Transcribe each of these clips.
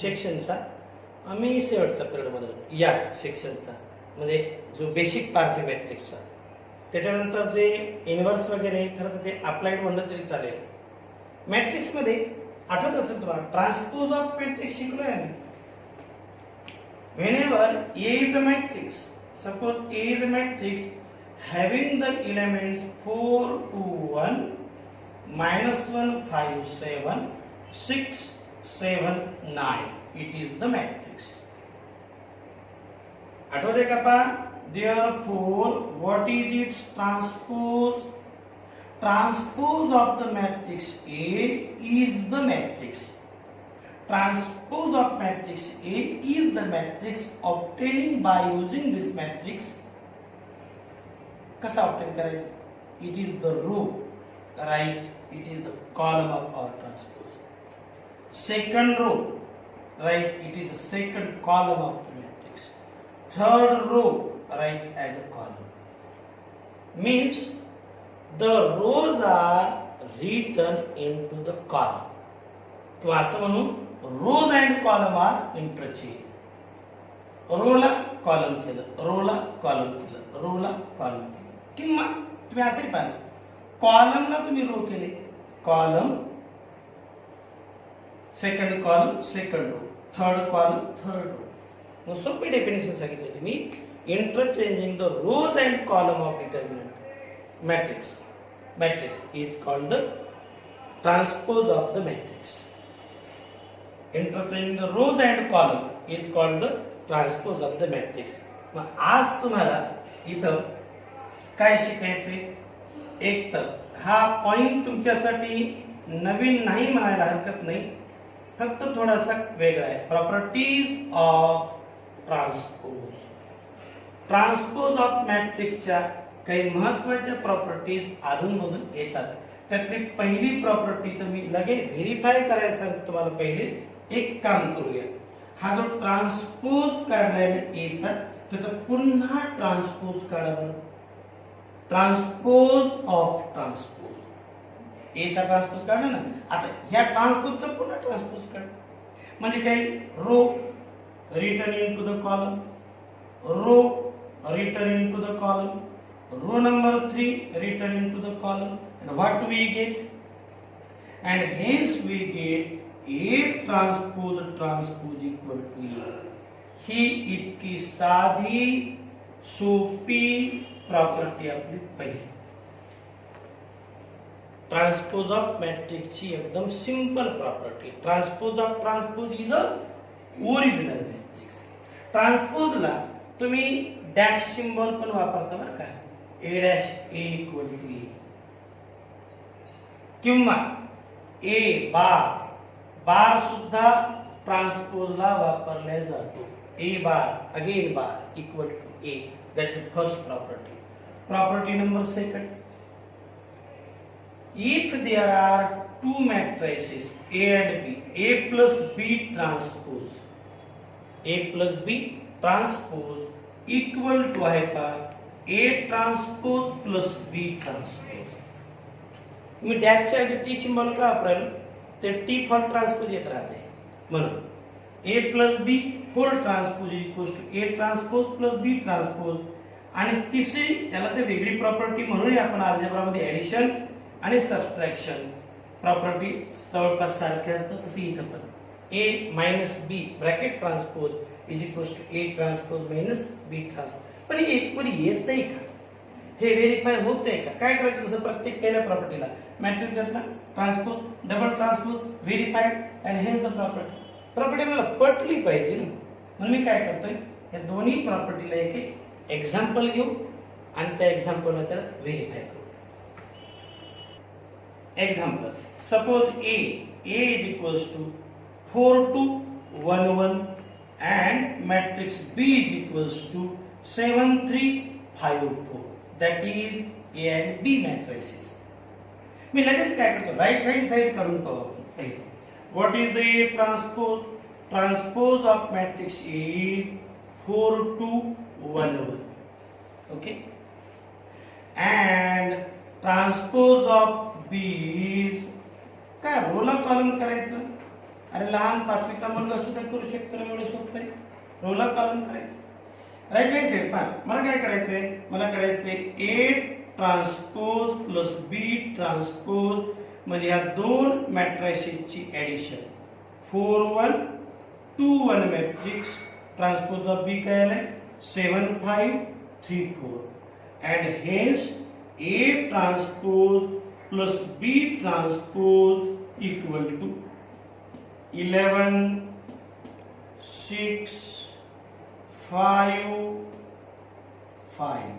सेक्शनचा मी शेवटचा पिरियड म्हणून या सेक्शनचा म्हणजे जो बेसिक पार्ट आहे मॅट्रिक्सचा. त्याच्यानंतर जे इनव्हर्स वगैरे खरं तर ते अप्लाइड म्हणलं तरी चालेल. मॅट्रिक्समध्ये आठवत असेल तुम्हाला ट्रान्सपोज ऑफ मॅट्रिक्स शिकलोय आम्ही. whenever A is the matrix, suppose A is a matrix having the elements 4 2 1 -1 5 7 6 7 9, it is the matrix. आठवते का पा? Therefore what is its transpose? Transpose of the matrix A is the matrix. Transpose of matrix A is the matrix obtaining by using this matrix. कसा obtain करायचा? It is the row, right? It is the column of our transpose. Second row, right? It is the second column of the matrix. Third row, right, as a column. Means the rows are written into the column. किंवा असं म्हणू रोज and column R interchange. रोला column केलं, रोला column केलं, रोला column केलं. किंवा तुम्ही असे पाहिलं कॉलमला तुम्ही रो केले, column second column second row, third column third row. मग सोपी डेफिनेशन सांगितली तुम्ही. Interchanging the rows and column of determinant matrix is called the transpose of the matrix. Interchanging the rows and column is called the transpose of the matrix. मग आज तुम्हाला इथं काय शिकायचे? एक तर हा पॉइंट तुमच्यासाठी नवीन नाही म्हणायला हरकत नाही, फक्त थोडासा वेगळा आहे. Properties of transpose. Transpose of मॅट्रिक्सच्या काही महत्वाच्या प्रॉपर्टीज अधूनमधून येतात. त्यातली पहिली प्रॉपर्टी तर मी लगेच व्हेरीफाय करायला सांगतो तुम्हाला. पहिले एक काम करूया. हा जो ट्रान्सपोज काढलाय ना एचा, त्याचा पुन्हा ट्रान्सपोज काढा बरं. Transpose of transpose. एचा ट्रान्सपोज काढला ना, आता ह्या ट्रान्सपोजचा पुन्हा ट्रान्सपोज काढ. म्हणजे काय? Row return into the column, row return into the column, row number 3 return into the column, and what we get? And hence we get A transpose equal to A. ही इतकी साधी सोपी property आपली पहिली. Transpose of matrix ची एकदम simple property. Transpose of transpose is a original matrix. ट्रान्सपोजला तुम्ही dash symbol पण वापरता बरं का. A dash A equal to A किंवा A बार सुद्धा ट्रान्सपोजला वापरला जातो. A bar again bar equal to A. That is first property. Property number second. If there are two matrices A and B, A plus B transpose, A plus B transpose equal to आहे पा A transpose plus B transpose. मी डॅशच्या ऐवजी T symbol का वापरायलो? ते T for transpose येत राहते म्हणून. A plus B whole transpose equals to A transpose plus B transpose. आणि तिसरी याला ते वेगळी प्रॉपर्टी म्हणून आपण अल्जेब्रामध्ये ऍडिशन आणि सबट्रॅक्शन प्रॉपर्टी जवळपास सारख्या असतात. तसे इथं पण A minus B bracket transpose is equals to A transpose minus B transpose. पण एक वर येतंय का? हे व्हेरीफाय होतंय का? काय करायचं? जसं प्रत्येक पहिल्या प्रॉपर्टीला मॅट्रिक्स घेतला, transpose, double transpose, verified and hedge the property. Property मला पटली पाहिजे ना, म्हणून मी काय करतोय, या दोन्ही प्रॉपर्टीला एक एक्झाम्पल घेऊ आणि त्या एक्झाम्पलला त्याला व्हेरीफाय करू. Example suppose A is equals to 4 2 1 1 and matrix B is equals to 7 3 5 4. That is A and B matrices. मी लगेच काय करतो, राइट हँड साइड काढून पाहू. What is the transpose? Transpose of matrix A is 4 2 1 1. Okay. And transpose of B is काय रोला column करायचं अरे लहान पाचवीचा मुलगा सुद्धा करू शकतो ना, एवढं सोपं आहे. रोला कॉलम करायचं. राईट हँड साइड पहा, मला काय करायचंय, मला करायचंय ए ट्रान्सपोज प्लस बी ट्रान्सपोज, म्हणजे या दोन मॅट्रिसेसची ऍडिशन. 4 1 2 1 मॅट्रिक्स ट्रान्सपोज ऑफ बी काय आलंय 7 5 3 4 and hence A transpose plus B transpose equal to 11 6 5 5.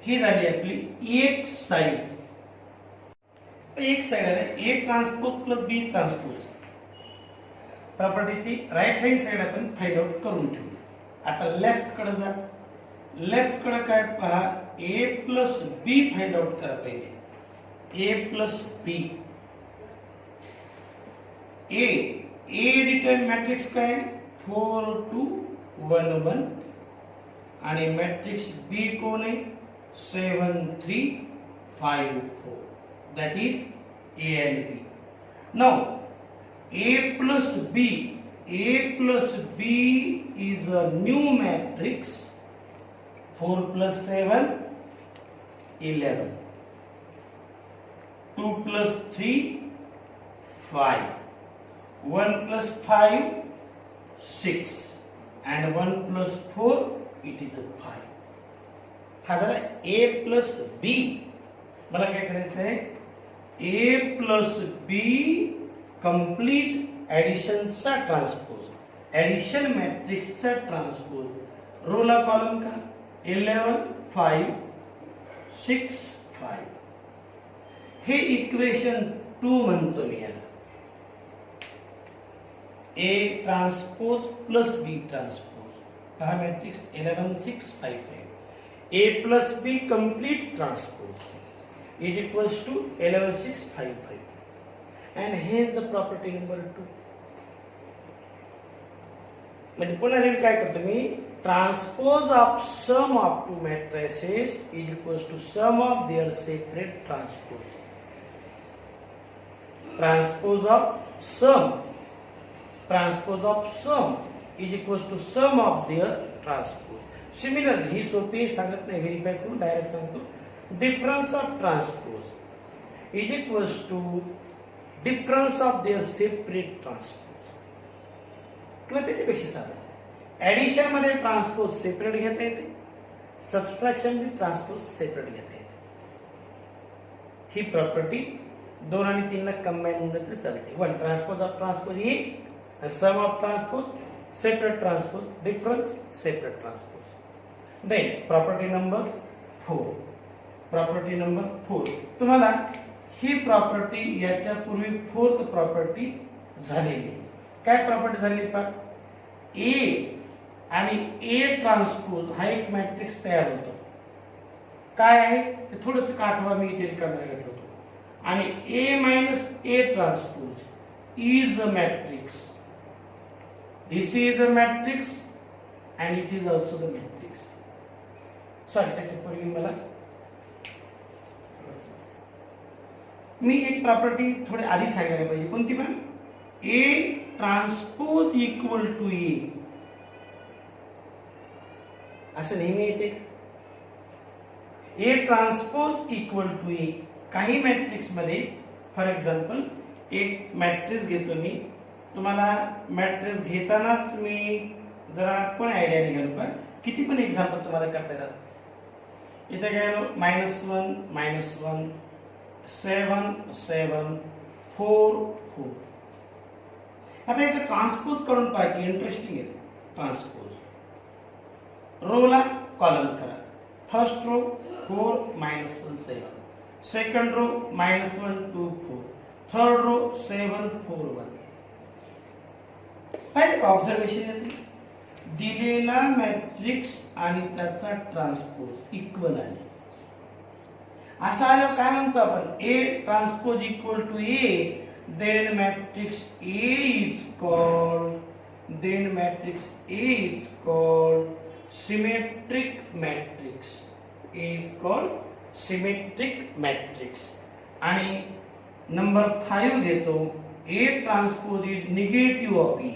ही झाली आपली एक साइड. एक साइड आहे A transpose plus B transpose. प्रॉपर्टीची राइट हँड साइड आपण फाइंड आउट करून ठेवू. आता लेफ्ट कडे जा. लेफ्ट कडे काय पहा, A plus B find out करा पहिले. A plus B. A determinant matrix काय 4 2 1 1 आणि मॅट्रिक्स B कोण आहे 7 3 5 4. That is A and B. Now A plus B is a new matrix. 4 plus 7 11. 2 plus 3 5. 1 plus 5 6 and 1 plus 4 it is a 5. हा झाला A plus B. मला काय करायचं आहे A plus B कंप्लीट ऍडिशनचा ट्रान्सपोज, ऍडिशन मॅट्रिक्सचा ट्रान्सपोज. रोला column का 11 5 6 5. हे इक्वेशन 2 म्हणतो मी याला. A transpose plus B transpose. पहा matrix 11 6 5 5. A plus B complete transpose is equals to 11 6 5 5. And here is the property number 2. म्हणजे पुन्हा रीड काय करतो मी, transpose of sum of two matrices is equals to sum of their separate transpose. Transpose of sum is equals to sum of their transpose. Similarly ही सोपी सांगत नाही, verify करून डायरेक्ट सांगतो. Difference of transpose is equals to difference of their separate transpose. किंवा त्याच्यापेक्षा साधं addition मध्ये ट्रान्सपोज सेपरेट घेता येते, सबस्ट्रॅक्शन मध्ये ट्रान्सपोज सेपरेट घेता येते. ही प्रॉपर्टी 2 आणि 3 ला कंबाईन म्हणलं तरी चालते. 1 ट्रान्सपोज ऑफ ट्रान्सपोज ही sum of transpose separate transpose difference separate transpose. Then property number 4. Property number 4 तुम्हाला ही प्रॉपर्टी याच्या पूर्वी 4th प्रॉपर्टी झालेली. काय प्रॉपर्टी झाली पहा, A आणि A ट्रान्सपोज हा एक मॅट्रिक्स तयार होतो. काय आहे ते थोडंसं काठवा मी इथे रिकाम्या घेतलं होतो. आणि A minus A transpose is a matrix. This is a matrix and it is also the matrix. Sorry त्याच्यापूर्वी मला मी एक प्रॉपर्टी थोडी आधी सांगायला पाहिजे. कोणती पण A transpose equal to A असं नेहमी येते. A transpose equal to A. काही मॅट्रिक्स मध्ये फॉर एक्झाम्पल एक मॅट्रिक्स घेतो मी. तुम्हाला मॅट्रिक्स घेतानाच मी जरा कोण आयडिया निघाल पण किती पण एक्झाम्पल तुम्हाला करता येतात. इथे काय -1 -1 7 7 4 4. आता इथे ट्रान्सपोज करून पहा की इंटरेस्टिंग आहे. ट्रान्सपोज रोला कॉलम करा. First row 4 -1 7. Second row -1 2 4. Third row 7 4 1. पहिले का ऑब्झर्वेशन येते, दिलेला मॅट्रिक्स आणि त्याचा ट्रान्सपोज इक्वल आहे. असं आलं काय म्हणतो आपण, A transpose equal to A, then matrix A is called symmetric matrix. A is called symmetric matrix. आणि नंबर 5 घेतो A transpose is negative of A,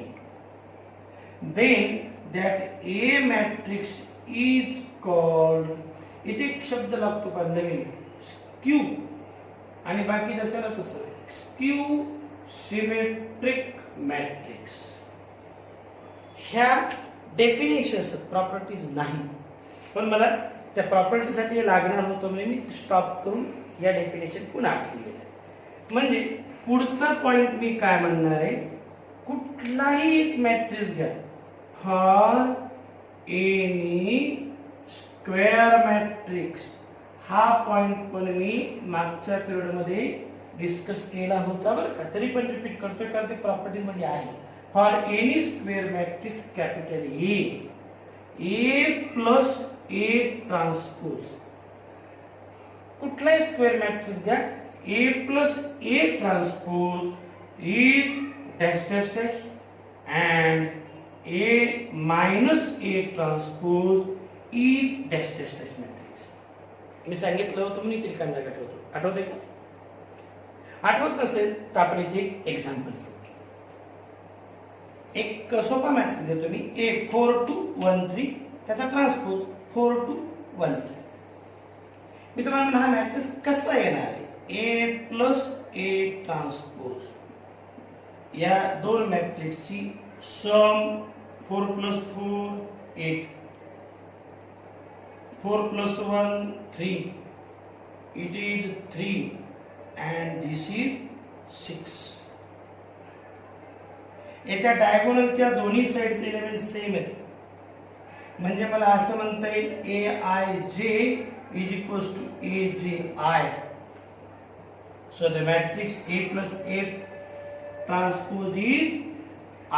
then that A matrix is called, इथे एक शब्द लागतो का नवीन, स्क्यू, आणि बाकी जसं ना तसं स्क्यू सिमेट्रिक मॅट्रिक्स. ह्या डेफिनेशन्स प्रॉपर्टीज नाही, पण मला त्या प्रॉपर्टीसाठी लागणार होतं म्हणजे मी स्टॉप करून या डेफिनेशन पुन्हा आठवून दिल्या. म्हणजे पुढचा पॉइंट मी काय म्हणणार आहे, कुठलाही एक मॅट्रिक्स घ्या फॉर एनी स्क्वेअर मॅट्रिक्स. हा पॉइंट पण मी मागच्या पिरियड मध्ये डिस्कस केला होता बरं का, तरी पण रिपीट करतोय कारण ते प्रॉपर्टीज मध्ये आहे. For any square matrix capital A plus A transpose, कुठलाही स्क्वेअर मॅट्रिक्स घ्या, A plus A transpose is dash dash dash and A minus A transpose is dash dash dash matrix. मी सांगितलं होतं म्हणून तरी कांदा आठवतो, आठवतंय का? आठवत नसेल तर आपण इथे एक एक्झाम्पल घेऊ. एक सोपा मॅट्रिक्स देतो मी, ए 4 2 1 3, त्याचा ट्रान्सपोज 4 2 1 3. मी तुम्हाला म्हणलं हा मॅट्रिक्स कसा येणार आहे, ए प्लस ए ट्रान्सपोज, या दोन मॅट्रिक्सची सम 4 plus 4 8, 4 plus 1 3, it is 3 and this is 6. याच्या डायगोनलच्या दोन्ही साइडचे एलिमेंट सेम आहेत, म्हणजे मला असं म्हणता येईल ए आय जे इज इक्वल्स टू ए जे I. So the matrix A plus A transpose is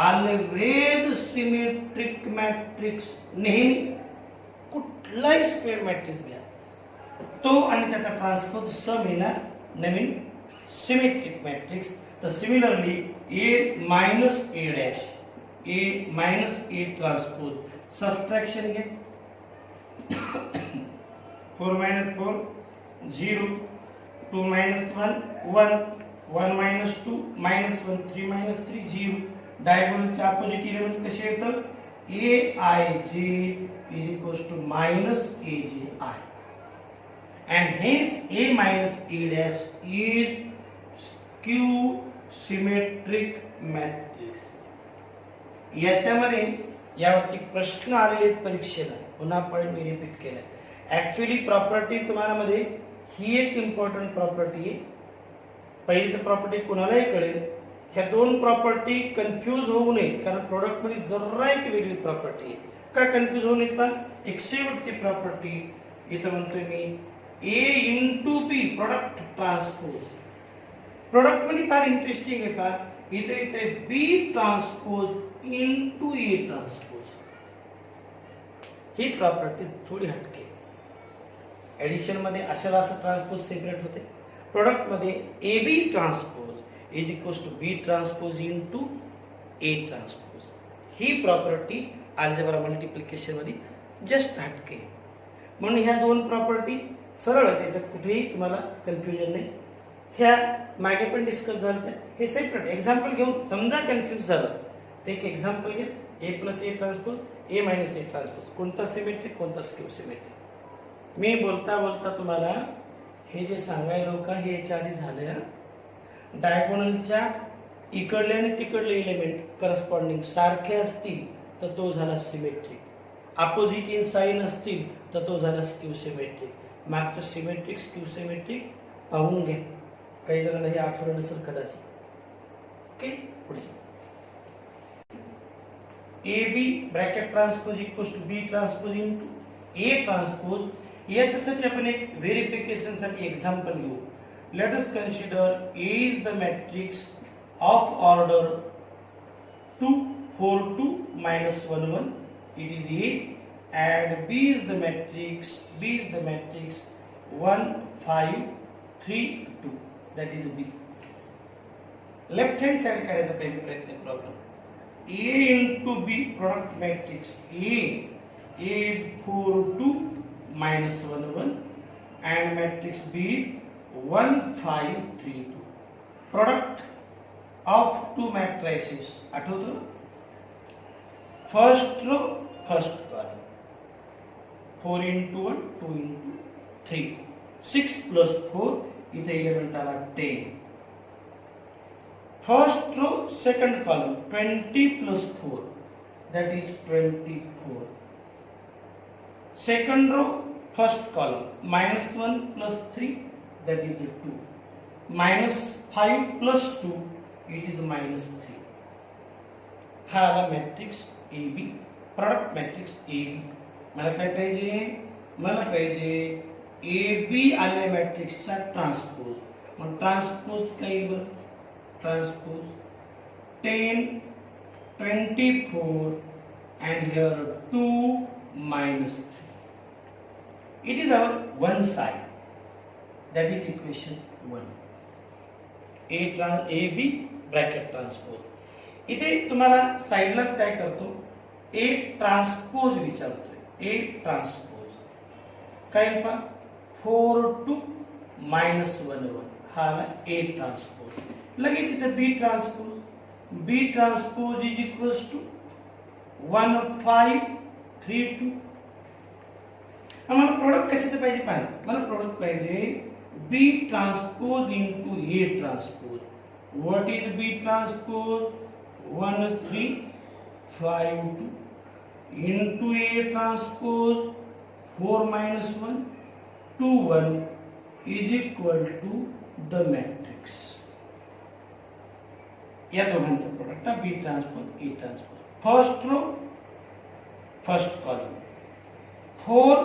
always symmetric matrix. नेहमी कुठलाही स्क्वेअर मॅट्रिक्स घ्या तो आणि त्याचा ट्रान्सपोज सम येणार नवीन सिमेट्रिक मॅट्रिक्स. तर similarly A minus A dash, A minus A transpose, subtraction घे, 4 minus 4 0, 2 minus 1 1, 1 minus 2 minus 1, 3 minus 3 0. डायगोनलचे opposite element कसे येतात, ए आय जे is equals to minus AJI, and hence A minus A dash is skew symmetric matrix. याच्यामध्ये यावरती प्रश्न आलेले परीक्षेला, पुन्हा पॉइंट मी रिपीट केलाय. ऍक्च्युअली प्रॉपर्टी तुम्हाला मध्ये ही एक इम्पॉर्टंट प्रॉपर्टी आहे. पहिली तर प्रॉपर्टी कोणालाही कळेल, ह्या दोन प्रॉपर्टी कन्फ्यूज होऊ नये, कारण प्रोडक्ट मध्ये जरा एक वेगळी प्रॉपर्टी आहे. का कन्फ्यूज होऊन येतात, एक शेवटची प्रॉपर्टी इथं म्हणतोय मी ए इंटू बी प्रोडक्ट ट्रान्सपोज. प्रोडक्ट मध्ये फार इंटरेस्टिंग आहे का, इथे इथे B transpose into A transpose. ही प्रॉपर्टी थोडी हटके. एडिशन मध्ये अशाला असं ट्रान्सपोज सेपरेट होते, प्रोडक्ट मध्ये A B transpose is equals to B transpose into A transpose. ही प्रॉपर्टी अल्जेब्रा मल्टिप्लिकेशन मध्ये जस्ट हटके. म्हणून ह्या दोन प्रॉपर्टी सरळ आहे, त्याच्यात कुठेही तुम्हाला कन्फ्युजन नाही. ह्या मागे पण डिस्कस झालं, हे सेपरेट एक्झाम्पल घेऊन समजा कन्फ्युज झालं तर एक एक्झाम्पल घ्या, A plus A transpose, A minus A transpose, कोणता सिमेट्रिक कोणता स्क्यू सिमेट्रिक. मी बोलता बोलता तुम्हाला हे जे सांगायलो का हे याच्या आधी झालं. डायगोनलच्या इकडले आणि तिकडले एलिमेंट करस्पॉन्डिंग सारखे असतील तर तो झाला सिमेट्रिक, अपोजिट इन साइन असतील तर तो झाला स्क्यू सिमेट्रिक. मागचं सिमेट्रिक स्क्यू सिमेट्रिक पाहून घ्या, काही जणांना हे आठवलं नसेल कदाचित. ओके, पुढे A B bracket transpose equals to B transpose into A transpose. याच्यासाठी आपण एक व्हेरिफिकेशन साठी एक्झाम्पल घेऊ. Let us consider A is the matrix of order 2 4 2 minus 1 1, it is A, and B is the matrix 1 5 3 2, that is B. Left hand side करायचा पहिले प्रयत्न problem. A into B product matrix A is 4 2 minus 1 1 and matrix B is 1 5 3 2. Product of two matrices आठवतो. First row first column 4 into 1 2 into 3 6 plus 4 इथे element आला 10. First row second column 20 plus 4 that is 24. Second row first column -1 plus 3 that is 2. -5 plus 2 it is -3. हा आला matrix A B, product matrix A B. मला काय पाहिजे, मला पाहिजे A B आलेल्या मॅट्रिक्सचा ट्रान्सपोज. मग ट्रान्सपोज काय बरं, transpose 10 24 and here 2 minus 3. It is our one side, that is equation 1. A B bracket transpose. इथे तुम्हाला साइडलाच काय करतो, ए ट्रान्सपोज विचारतोय. ए ट्रान्सपोज काय पहा 4 to -1 1 हा आला ए ट्रान्सपोज. लगेच इथे B transpose. B transpose is equals to 1 5 3 2. आम्हाला प्रोडक्ट कशाचं पाहिजे पाहिजे, मला प्रोडक्ट पाहिजे B transpose into A transpose. What is B transpose 1 3 5 2 into A transpose 4 minus 1 2 1 is equal to the matrix. या दोघांचं product B transpose A transpose. First row first column 4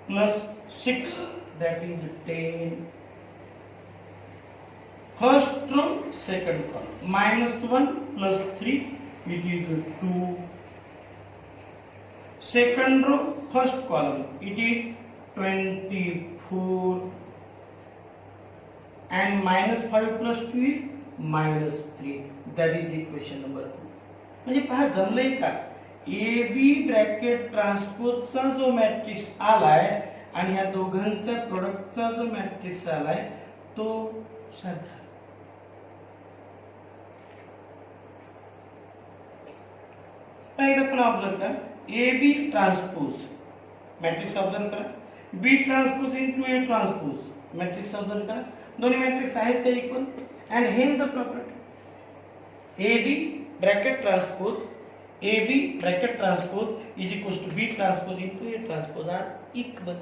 plus 6 that is 10. First row second column -1 plus 3 it is 2. Second row first column it is 24 and -5 plus 2 is -3. that is equation number 2. म्हणजे पहा जमलंय का, ए B bracket ट्रान्सपोजचा जो matrix आलाय आणि ह्या दोघांचा प्रोडक्टचा जो matrix आलाय तो सारखा. पहिला पण ऑब्झर्व करा, A B transpose matrix observe करा, B transpose into A transpose matrix observe करा. दोन्ही मॅट्रिक्स आहेत का इक्वल, अँड हे is the property A B bracket transpose A B bracket transpose is equals to B transpose into A transpose are equal.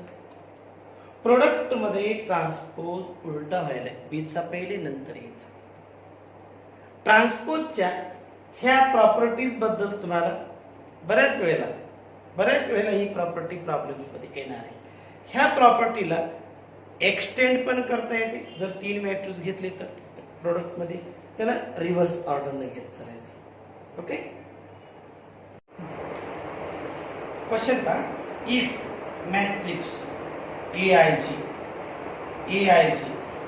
Product मध्ये transpose उलटा व्हायला, बीचा पहिले नंतर यायचा. ट्रान्सपोजच्या ह्या प्रॉपर्टीज बद्दल तुम्हाला बऱ्याच वेळेला ही प्रॉपर्टी प्रॉब्लेम्स मध्ये येणार आहे. ह्या प्रॉपर्टीला एक्सटेंड पण करता येते जर 3 मॅट्रिक्स घेतले तर प्रोडक्ट मध्ये, त्याला रिव्हर्स ऑर्डरने घेत चालायचं. ओके. क्वेश्चन पहा, इफ मॅट्रिक्स AIG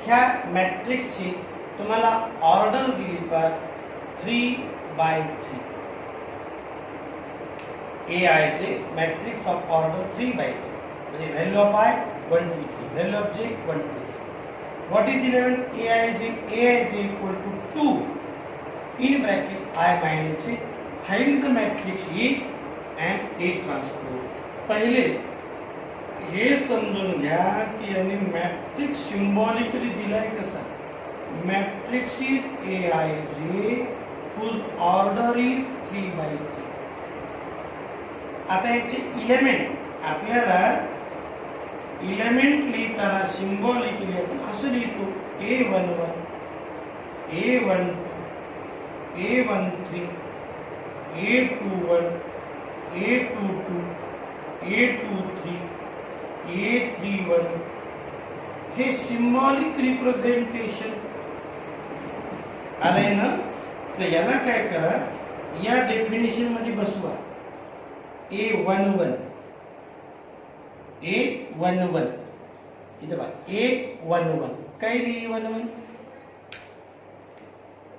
ह्या मॅट्रिक्सची तुम्हाला ऑर्डर दिली पर 3/3. AIG मॅट्रिक्स ऑफ ऑर्डर 3/3 म्हणजे value of I 1 2 3, value of J 1 2 3. What is eleven AIG equal to 2 in bracket I minus J. Find the matrix A and A transpose. पहिले हे समजून घ्या की यांनी मॅट्रिक्स सिंबॉलिकली दिलाय कसा. Matrix is AIJ whose order is 3/3. आता याचे इलेमेंट आपल्याला इलेमेंट लिहिताना सिंबॉलिकली आपण असं लिहितो A11 A12 A13 A21 A22 A23 A31. हे सिंबॉलिक रिप्रेझेंटेशन आलंय ना, तर याला काय करा, या डेफिनेशन मध्ये बसवा. A11 इथे बघा A11 काय लिहि A11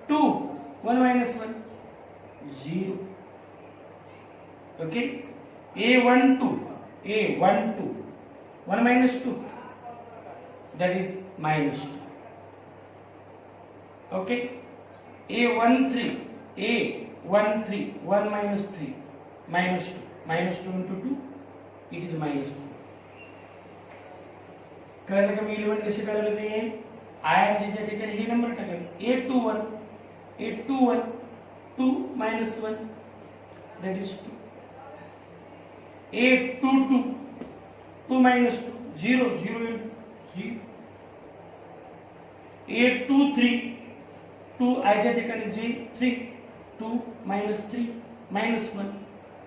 2 1 minus 1 0. Okay. A12 1 minus 2 that is -2. Okay. A13 A13 1 minus 3 minus 2 minus 2 into 2 it is minus 4. कळलं का मी एलिमेंट कसे काढले ते ING च्या ठिकाणी हे नंबर टाकायचे A21 2 minus 1 that is 2 A22 2 minus 2 0 0 into 0 A23 2 I च्या ठिकाणी J3 2 minus 3 minus 1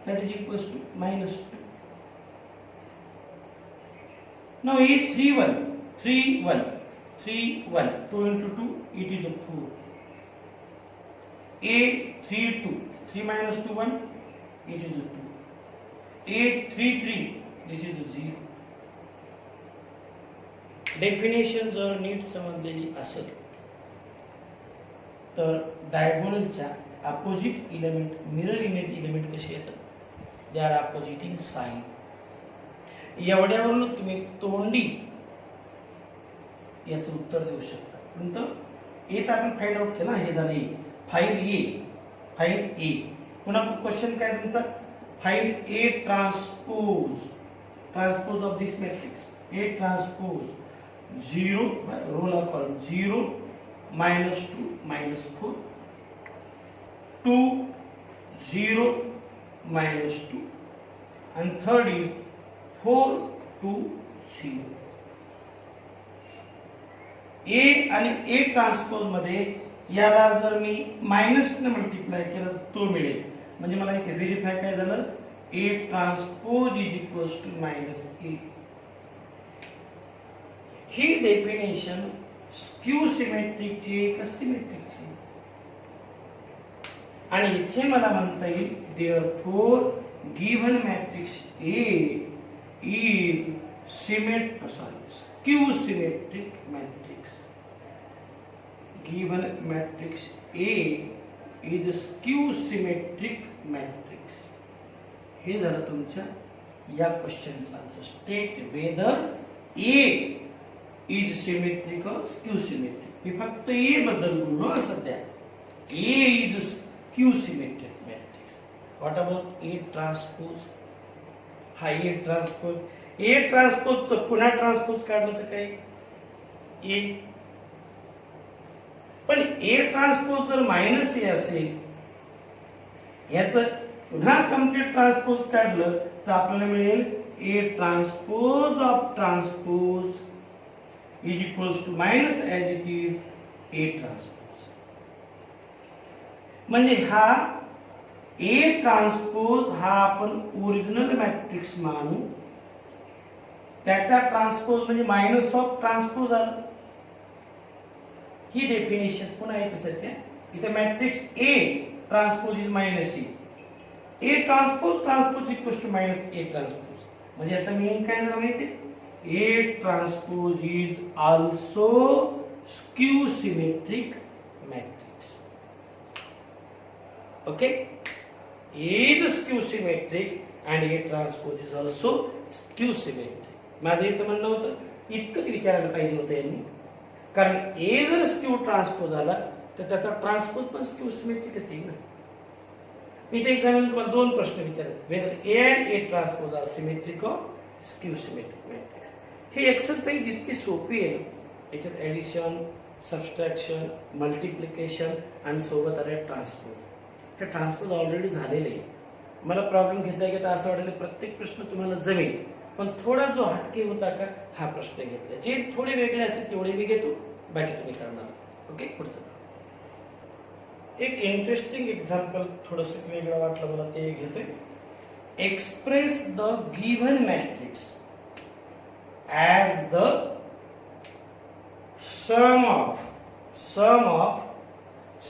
that is equals to minus 2. Now A31 3 1 2 into 2 it is a 4. A32 3 minus 2 1 it is a 2. A33 this is a 0. Definition जर नीट समजलेली असेल तर डायगोनलच्या opposite element mirror image element कसे येतात they are opposite in sign. एवढ्यावरून तुम्ही तोंडी याचं उत्तर देऊ शकता. नंतर ए तर आपण फाइंड आउट केलं हे झालं ए. फाइंड ए पुन्हा क्वेश्चन काय तुमचा find A transpose of this matrix. A transpose 0 roll column 0 minus 2 minus 4 2 0 minus 2 and third is 4 2 0. A आणि A ट्रान्सपोज मध्ये याला जर मी मायनस ने मल्टिप्लाय केलं तो मिळेल. म्हणजे मला इथे व्हेरीफाय काय झालं A transpose is equals to minus A. ही डेफिनेशन स्क्यू सिमेट्रिकची का सिमेट्रिकची आणि इथे मला म्हणता येईल therefore given matrix A is skew symmetric matrix. Given matrix A is skew symmetric matrix. हे झालं तुमच्या या क्वेश्चनचं answer. State whether A is symmetric और स्क्यू सिमेट्रिक. मी फक्त ए बद्दल बोललो सध्या. A is skew symmetric matrix. What about A transpose. हा ए ट्रान्सपोज. ए ट्रान्सपोजचं पुन्हा ट्रान्सपोज काढलं तर काय ए. पण ए ट्रान्सपोज जर मायनस ए असेल याचं पुन्हा कम्प्लीट ट्रान्सपोज काढलं तर आपल्याला मिळेल A transpose of transpose is equals to minus as it is A transpose. म्हणजे हा A ट्रान्सपोज हा आपण ओरिजिनल मॅट्रिक्स मानू. त्याचा ट्रान्सपोज म्हणजे मायनस ऑफ ट्रान्सपोज आला. ही डेफिनेशन पुन्हा येते सध्या. इथे matrix A transpose is minus A. A transpose equals to minus A transpose. म्हणजे याचा मीनिंग काय झालं माहिती A transpose is also skew symmetric matrix. Okay? A is skew symmetric and A transpose is also skew symmetric. माझं इथं म्हणणं होतं इतकंच विचारायला पाहिजे होतं यांनी. कारण A जर स्क्यू ट्रान्सपोज आला तर त्याचा ट्रान्सपोज पण स्क्यू सिमेट्रिकच येईल ना. मी ते एक्झाम्पल तुम्हाला दोन प्रश्न विचारले. Whether A and A transpose are symmetric or skew symmetric matrix. He exercise इतकी सोपी आहे. याच्यात ऍडिशन सबस्ट्रॅक्शन मल्टिप्लिकेशन आणि सोबत आले ट्रान्सपोज. हे ट्रान्सपोज ऑलरेडी झालेले आहे. मला प्रॉब्लेम घेता घेता असं वाटलं प्रत्येक प्रश्न तुम्हाला जमेल पण थोडा जो हटके होता का हा प्रश्न घेतला. जे थोडे वेगळे असतील तेवढे मी घेतो बाकी तुम्ही करणार. ओके पुढचं एक इंटरेस्टिंग एक्झाम्पल थोडस वेगळं वाटलं मला ते घेतोय. Express the given matrix as the sum of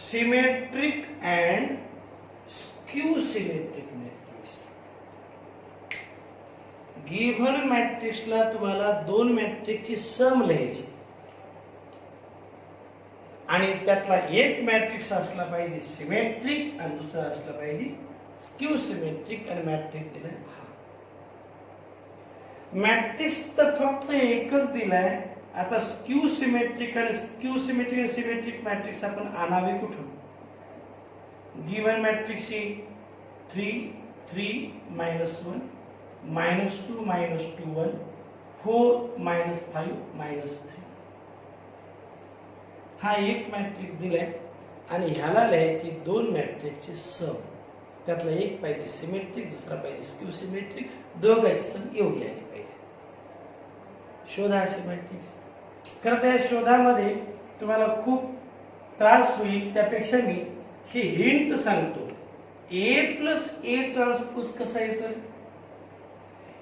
symmetric and skew symmetric matrix. गिव्हन मॅट्रिक्सला तुम्हाला दोन मॅट्रिक्सची सम लिहायची आणि त्यातला एक मॅट्रिक्स असला पाहिजे सिमेट्रिक आणि दुसरा असला पाहिजे स्क्यू सिमेट्रिक आणि मॅट्रिक्स दिलाय हा. मॅट्रिक्स तर फक्त एकच दिलाय. आता स्क्यू सिमेट्रिक आणि सिमेट्रिक मॅट्रिक्स आपण आणावे कुठून given matrix A 3 3 minus 1 minus 2 minus 2 1 4 minus 5 minus 3 हा एक मॅट्रिक्स दिलाय आणि ह्याला लिहायची दोन मॅट्रिक्सची सम त्यातला एक पाहिजे सिमेट्रिक दुसरा पाहिजे स्क्यू सिमेट्रिक दोघांची सम एवढी आली पाहिजे शोधा सिमेट्रिक्स खरं तर या शोधामध्ये तुम्हाला खूप त्रास होईल त्यापेक्षा मी हे हिंट सांगतो ए प्लस ए ट्रान्सपोज कसा येतो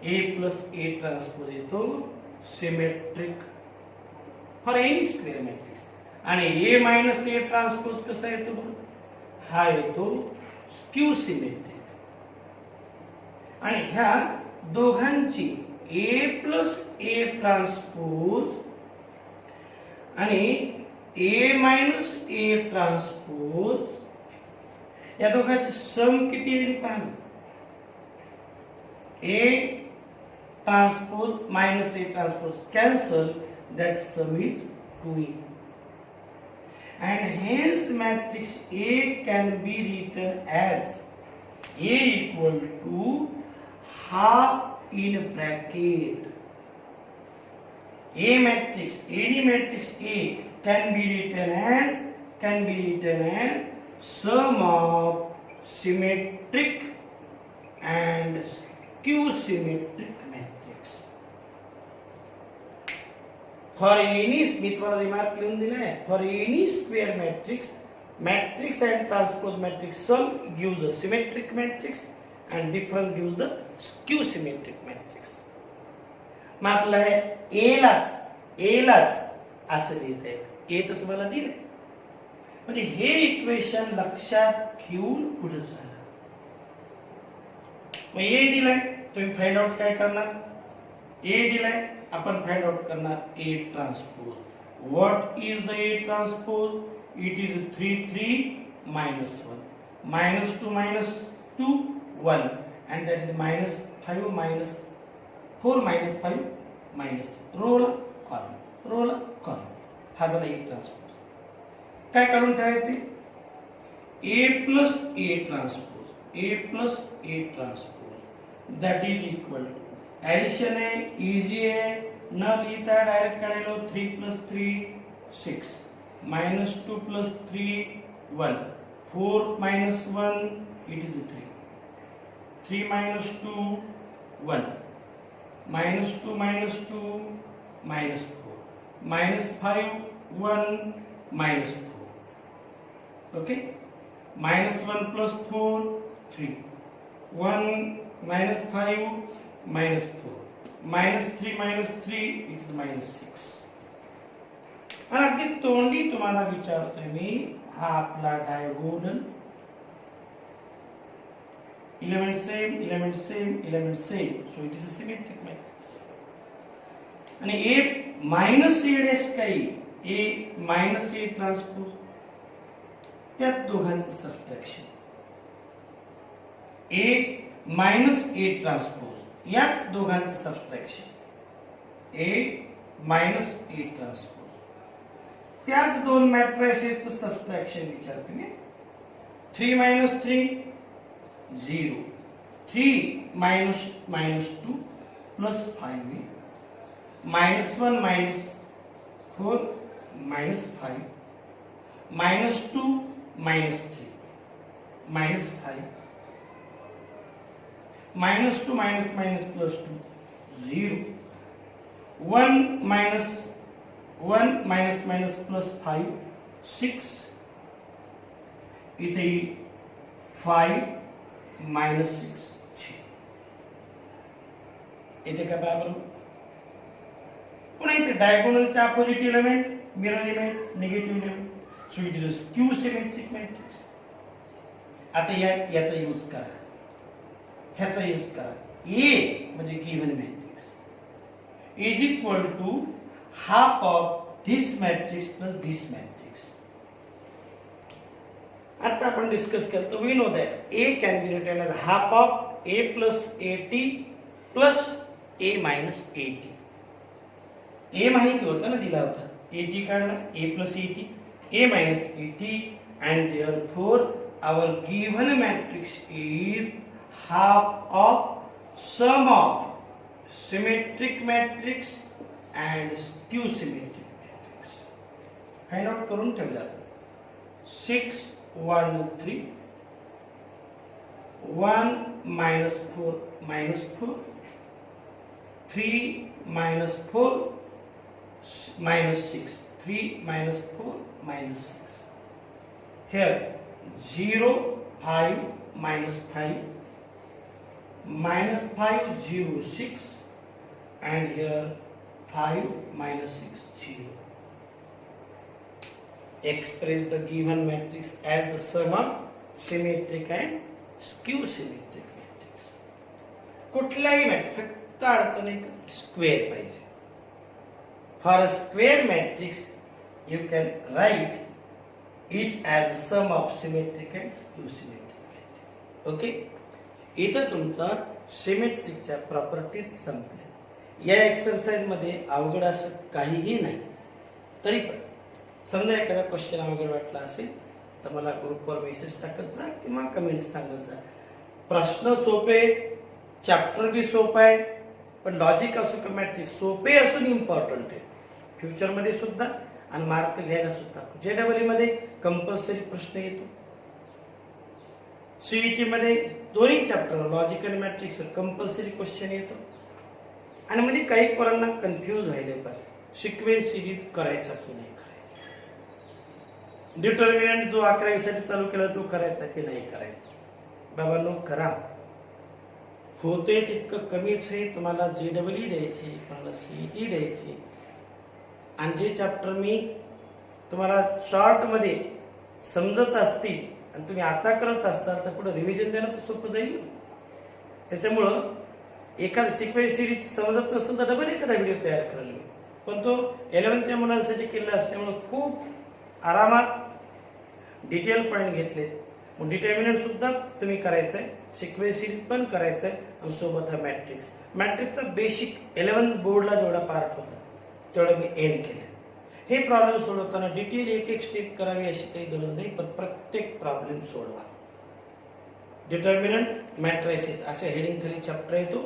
ए प्लस ए ट्रान्सपोज येतो symmetric for any square matrix आणि ए मायनस ए ट्रान्सपोज कसा येतो हा येतो स्क्यू सिमेट्रिक आणि ह्या दोघांची ए प्लस ए ट्रान्सपोज आणि ए मायनस ए ट्रान्सपोज या दोघांची सम किती येईल पहा A transpose minus A transpose cancel that sum is 2 and hence matrix A can be written as A equal to half in bracket A matrix any matrix A can be written as sum of symmetric and skew symmetric matrix for any मी तुम्हाला remark लिहून दिला आहे for any square matrix and transpose matrix sum gives a symmetric matrix and difference gives the skew symmetric matrix मग आपलं आहे A लाच असं लिहिता येतं A तर तुम्हाला दिले म्हणजे हे इक्वेशन लक्षात घेऊन पुढे झालं मग A दिलाय तुम्ही फाइंड आउट काय करणार A दिलाय आपण फाइंड आउट करणार A transpose what is the A transpose it is 3 3 minus 1 minus 2 minus 2 1 and that is minus 5 minus 4 minus 5 minus 3 roll column हा झाला A ट्रान्सपोज काय काढून ठेवायचे A plus A transpose that is equal to addition है easy है न लिखता direct काढेलो 3 plus 3 6 minus 2 plus 3 1 4 minus 1 it is 3 3 minus 2 1 minus 2 minus 2 minus 4 minus 5 1 minus 4 okay minus 1 plus 4 3 1 minus 5 minus 4 minus 3 minus 3 it is minus 6 आणि अगदी तोंडी तुम्हाला विचारतोय मी हा आपला diagonal element same so it is a symmetric matrix आणि A minus A dash काही A minus A transpose त्या दोघांचं subtraction A minus A transpose याच दोघांचं subtraction A minus A transpose त्याच दोन मॅट्रिसेसचं सबट्रॅक्शन विचारते मी 3 minus 3 0 3 minus 2 plus 5 minus 1 minus 4 minus 5 minus 2 minus 3 minus 5 minus 2 minus plus 2 0 1 minus plus 5 6 इथे 5 minus 6 6 इथे काय बरोबर पुन्हा इथे डायगोनलचा opposite element mirror image negative element so it is a skew symmetric matrix आता याचा यूज करा ह्याचा यूज करा A म्हणजे given matrix is equal to half of this matrix plus this matrix आता आपण डिस्कस केलं तर we know that A can be written as half of A plus AT plus A minus AT A माहिती होतं ना दिला होता AT काढला A plus AT A minus AT and therefore our given matrix is half of sum of symmetric matrix and skew symmetric matrix. Find out करून ठेवूया. 6 1 3 1 minus 4 minus 4 3 minus 4 minus 6 3 minus 4 minus 6. Here 0 5 minus 5 minus 5 0 6 and here 5 minus 6 0. Express the given matrix as the sum of symmetric and skew symmetric matrix. कुठलाही matrix फक्त अडचण एकच square पाहिजे. For a square matrix you can write it as a sum of symmetric and skew symmetric matrix. Okay? इथं तुमचा सिमेट्रिकच्या properties संपल्या. या exercise मध्ये अवघड असं काहीही नाही. तरी पण समजा एखादा क्वेश्चन अवघड वाटला असेल तर मला ग्रुपवर मेसेज टाकत जा किंवा कमेंट सांगत जा. प्रश्न सोपे, चॅप्टर बी सोपा आहे, पण लॉजिक असो का मॅट्रिक्स सोपे असून इम्पॉर्टंट आहे फ्युचर मध्ये सुद्धा आणि मार्क घ्यायला सुद्धा. JEE मध्ये कंपल्सरी प्रश्न येतो. CET मध्ये दोन्ही चॅप्टर लॉजिक आणि मॅट्रिक्स कंपल्सरी क्वेश्चन येतो. आणि मध्ये काही पोरांना कन्फ्यूज व्हायला पण सिक्वेन्स सिरीज करायचा की नाही करायचा, डिटर्मिनंट जो 11वी साठी चालू केला तो करायचा की नाही करायचा. बाबांनो करा. होते तितकं कमीच आहे. तुम्हाला JEE द्यायची, तुम्हाला CET द्यायची. आणि जे चॅप्टर मी तुम्हाला शॉर्ट मध्ये समजत असतील आणि तुम्ही आता करत असताल तर पुढे रिव्हिजन द्यायला तर सोपं जाईल. त्याच्यामुळं एखादा सिक्वेन्स सिरीज समजत नसेल तर डबल एखादा व्हिडिओ तयार करेल मी. पण तो 11च्या मुलांसाठी केला असल्यामुळे खूप आरामात डिटेल पॉइंट घेतले. मग डिटर्मिनंट सुद्धा तुम्ही करायचंय, सिक्वेन्स सिरीज पण करायचंय आणि सोबत हा मॅट्रिक्स. मॅट्रिक्सचा बेसिक 11 बोर्डला जेवढा पार्ट होता तेवढं मी एंड केलं. हे प्रॉब्लेम सोडवताना डिटेल एक एक स्टेप करावी अशी काही गरज नाही, पण प्रत्येक प्रॉब्लेम सोडवा. डिटर्मिनंट मॅट्रायसिस अशा हेडिंग खाली चॅप्टर येतो.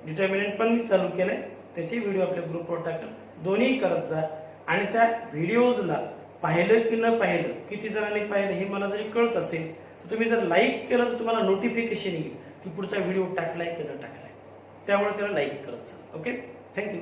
डिटर्मिनंट पण मी चालू केलंय, त्याचे व्हिडिओ आपल्या ग्रुपवर टाकेल. दोन्ही करत जा. आणि त्या व्हिडिओजला पाहिलं की न पाहिलं, किती जणांनी पाहिलं हे मला जरी कळत असेल तर तुम्ही जर लाईक केलं तर तुम्हाला नोटिफिकेशन येईल की पुढचा व्हिडिओ टाकलाय की न टाकलाय. त्यामुळे त्याला लाईक करत जा. Okay, thank you.